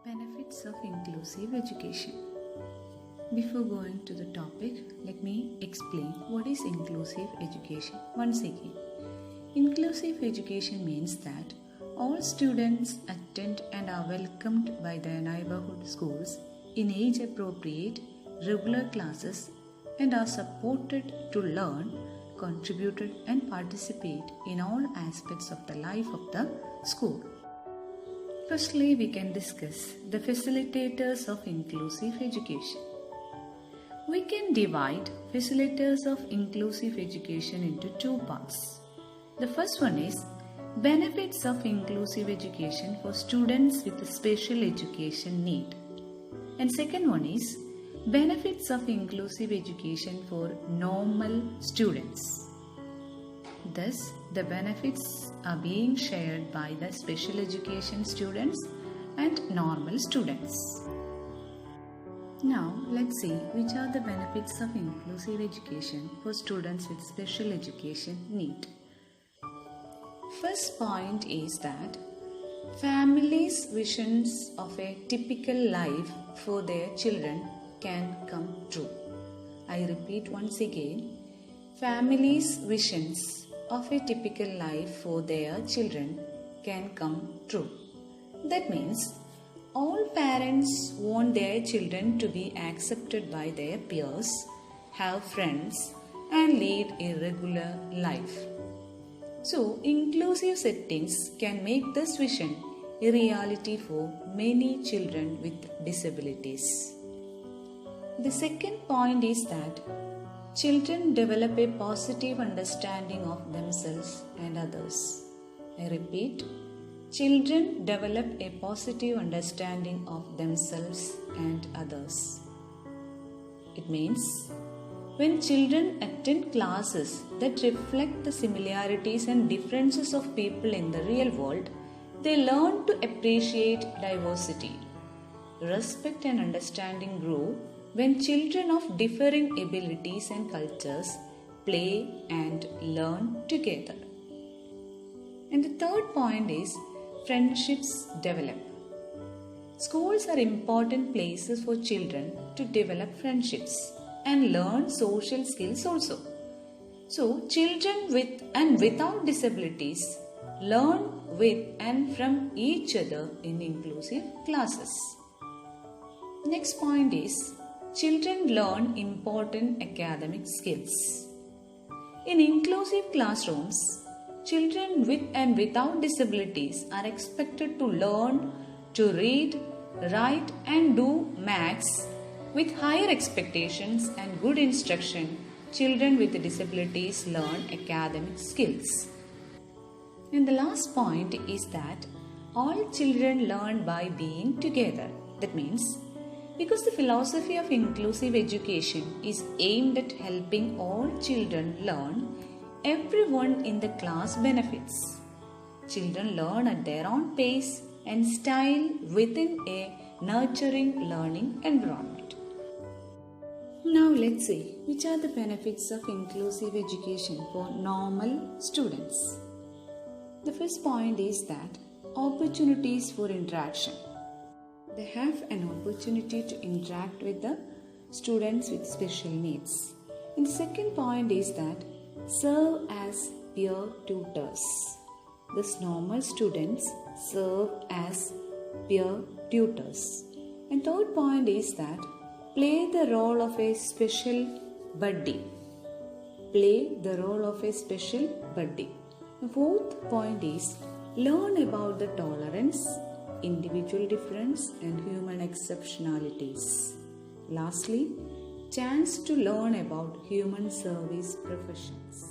Benefits of inclusive education. Before going to the topic, let me explain what is inclusive education once again. Inclusive education means that all students attend and are welcomed by their neighborhood schools in age-appropriate regular classes and are supported to learn, contribute and participate in all aspects of the life of the school. Firstly, we can discuss the facilitators of inclusive education. We can divide facilitators of inclusive education into two parts. The first one is benefits of inclusive education for students with a special education need. And second one is benefits of inclusive education for normal students. Thus, the benefits are being shared by the special education students and normal students. Now, let's see which are the benefits of inclusive education for students with special education need. First point is that families' visions of a typical life for their children can come true. I repeat once again, families' visions of a typical life for their children can come true. That means all parents want their children to be accepted by their peers, have friends, and lead a regular life. So, inclusive settings can make this vision a reality for many children with disabilities. The second point is that children develop a positive understanding of themselves and others. I repeat, children develop a positive understanding of themselves and others. It means when children attend classes that reflect the similarities and differences of people in the real world, they learn to appreciate diversity. Respect and understanding grow when children of differing abilities and cultures play and learn together. And the third point is friendships develop. Schools are important places for children to develop friendships and learn social skills also. So, children with and without disabilities learn with and from each other in inclusive classes. Next point is children learn important academic skills. In inclusive classrooms, children with and without disabilities are expected to learn to read, write and do maths. With higher expectations and good instruction, children with disabilities learn academic skills. And the last point is that all children learn by being together. That means because the philosophy of inclusive education is aimed at helping all children learn, everyone in the class benefits. Children learn at their own pace and style within a nurturing learning environment. Now let's see which are the benefits of inclusive education for normal students. The first point is that opportunities for interaction. They have an opportunity to interact with the students with special needs. And the second point is that serve as peer tutors. Thus, normal students serve as peer tutors. And third point is that play the role of a special buddy. Play the role of a special buddy. The fourth point is learn about the tolerance, individual difference and human exceptionalities. Lastly, chance to learn about human service professions.